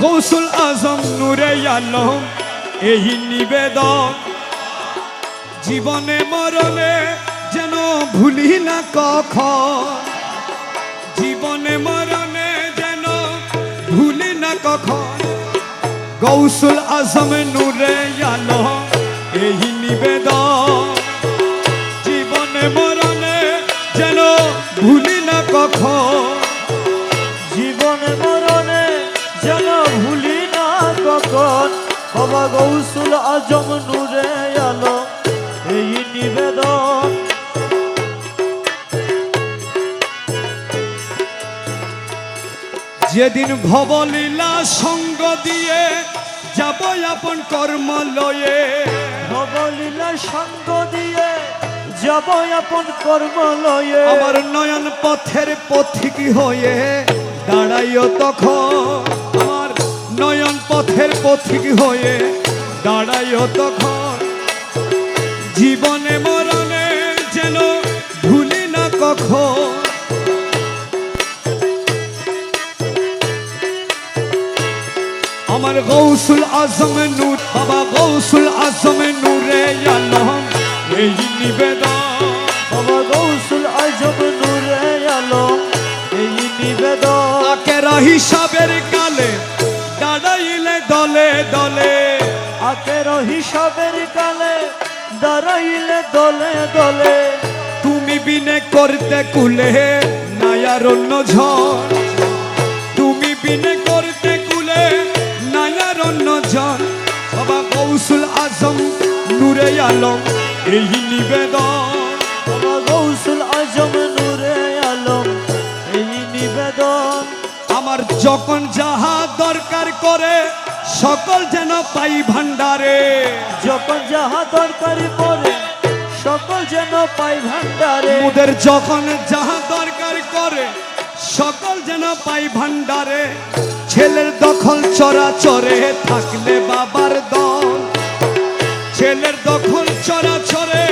গৌসুল আজম নূরে আলম এই নিবেদন, জীবনে মরণে যেন ভুলি না কখন, জীবনে মরণে যেন ভুলি না কখন। গৌসুল আজম নূরে আলম এই নিবেদন, জীবনে মরণে যেন ভুলি না কখন, জীবনে মরণে যেন ভুলি না কখন। বাবা গৌসুল আজম নূরে আলম এই নিবেদন। যেদিন ভবলীলা সঙ্গ দিয়ে যাব আপন কর্ম লয়ে, ভবলীলা সঙ্গ দিয়ে যাব আপন কর্ম লয়ে। আমার নয়ন পথের পথিক হয়ে দাঁড়াইও তখন, আমার নয়ন পথের পথিক হয়ে দাঁড়াইও তখন। জীবনে মরণে যেন ভুলি না কখন, আমার গৌসুল আজম নূর, বাবা গৌসুল আজম নূরে আলম এই নিবেদন, বাবা গৌসুল আজম নূরে আলম এই নিবেদন। আকেরা হিসাবের কালে দাঁড়াইলে দলে দলে, আখের হিসাবের কালে দাঁড়াইলে দলে দলে। তুমি বিনে করতে কুলে নায়ার অন্য ঝড়, তুমি বিনে করতে কুলে নায়ার অন্য ঝড়। বাবা গৌসুল আজম নূরে আলম এই নিবেদন, বাবা গৌসুল আজম নূরে আলম এই নিবেদন। আমার যখন যাহা দরকার করে সকল যেন পাই ভান্ডারে, যখন যাহা দরকারি পড়ে সকল যেন পাই ভান্ডারে। ওদের যখন যাহা দরকার করে সকল যেন পাই ভান্ডারে। ছেলের দখল চরাচরে থাকলে বাবার দল, ছেলের দখল চরাচরে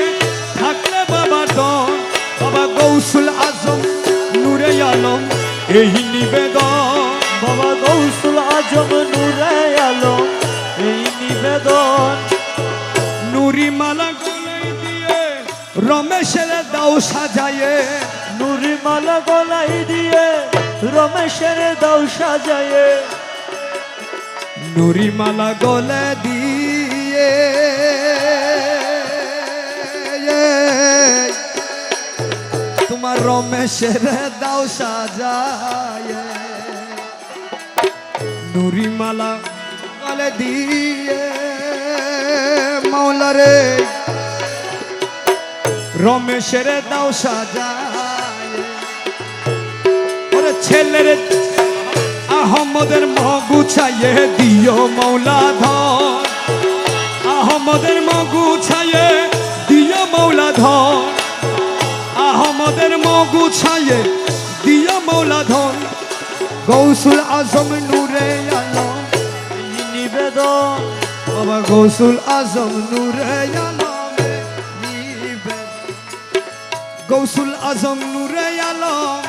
থাকলে বাবার দল। বাবা গৌসুল আজম নূরে আলম এই নিবেদন, বাবা গৌসুল আজম নূরে আলম এই নিবেদন। নুরি মালা গলায় দিয়ে রমেশের দাও সাজায়ে, নুরি মালা গলাই দিয়ে রমেশের দাও সাজায়ে। নুরি মালা গলে দিয়ে তোমার রমেশের দাও সাজায়ে, নুরি মালা গলে দিয়ে মাওলারে রমেশের দাও সাজায়ে। ওরে ছেলের আহমদের মগুছায়ে দিও মৌলা ধন, আহমদের মগুছায়ে দিও মৌলা ধন, আহমদের মগুছায়ে দিও মৌলা ধন। গৌসুল আজম নূরে আলম এই নিবেদন, বাবা গৌসুল আজম নূরে আলম নিবেদন, গৌসুল আজম নূরে আলম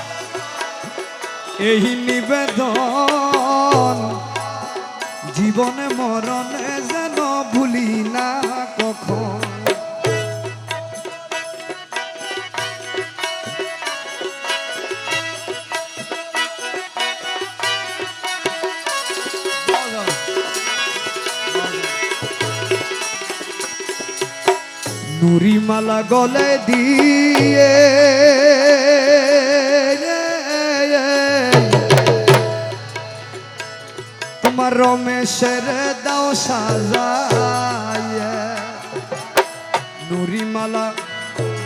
এই নিবেদন। জীবনে মরণে যেন ভুলি না কখন, নুরি মালা গলে দিয়ে তোমার রমেশের দাও সাজায়ে, নুরি মালা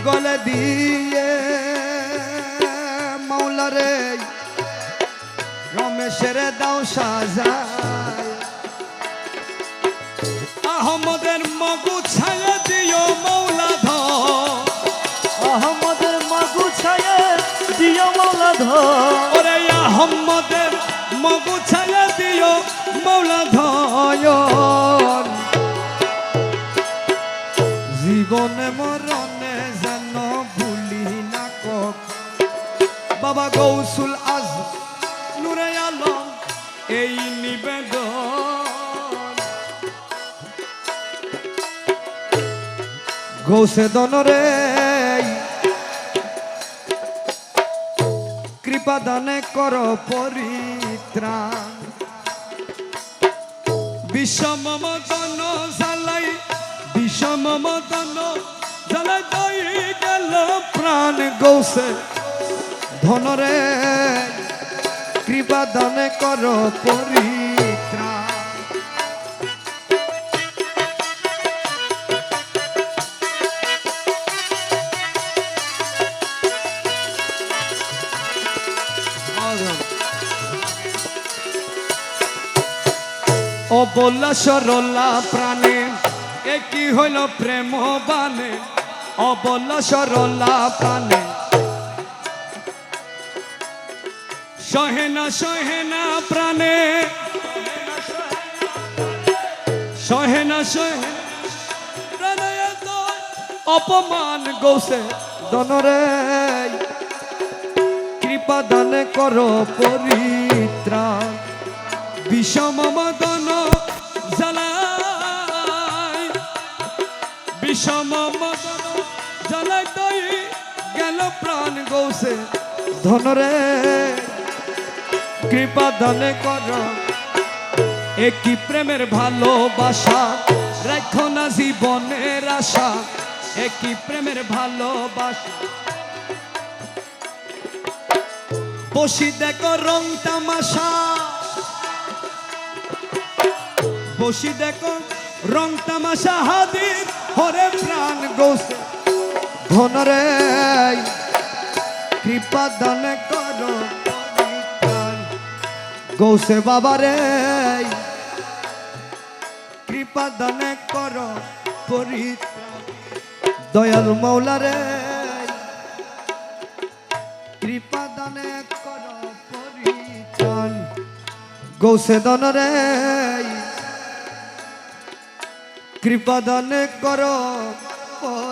গলে দিয়ে মাওলারে রমেশের দাও সাজায়ে। আহমদের মগুছায়ে দিও মৌলা ধন, আহমদের মাগুছায়ে দিও মৌলা ধন। ওরে আহমদের মগুছায়ে দিও মৌলা ধন। জীবনে মরণে যেন ভুলি না কখন, বাবা গৌসুল আজম নূরে আলম এই নিবেদন। গৌসে দনরে কৃপা দানে কর পরিত্রাণ বিষম মদন জ্বালাই বিষম মদন জ্বালাই দই গেল প্রাণ গৌসে ধনরে কৃপা দানে কর পরিত্রাণ অবলা সরলা প্রাণে একই হইল প্রেম বানে অবলা সরলা প্রাণে সহেনা সহেনা প্রাণে সহেনা সহেনা প্রাণে অপমান গৌসে দনরে কৃপা দানে করো পরিত্রাণ বিষম মদন জ্বালাই বিষম মদন জ্বালাই দই গেল প্রাণ গৌসে ধনরে কৃপা দানে কর একই প্রেমের ভালোবাসা রাখো না জীবনের আশা একই প্রেমের ভালোবাসা বসি দেখো রং তামাশা বসি দেখো রং তামাশা হাদির হরে প্রাণ গৌসে ধনরে কৃপা দান কর পরিত্রাণ গৌসে বাবারে কৃপা দান কর পরিত্রাণ দয়াল মৌলারে কৃপা দান কর পরিত্রাণ গৌসে দনরে কৃপা দান কর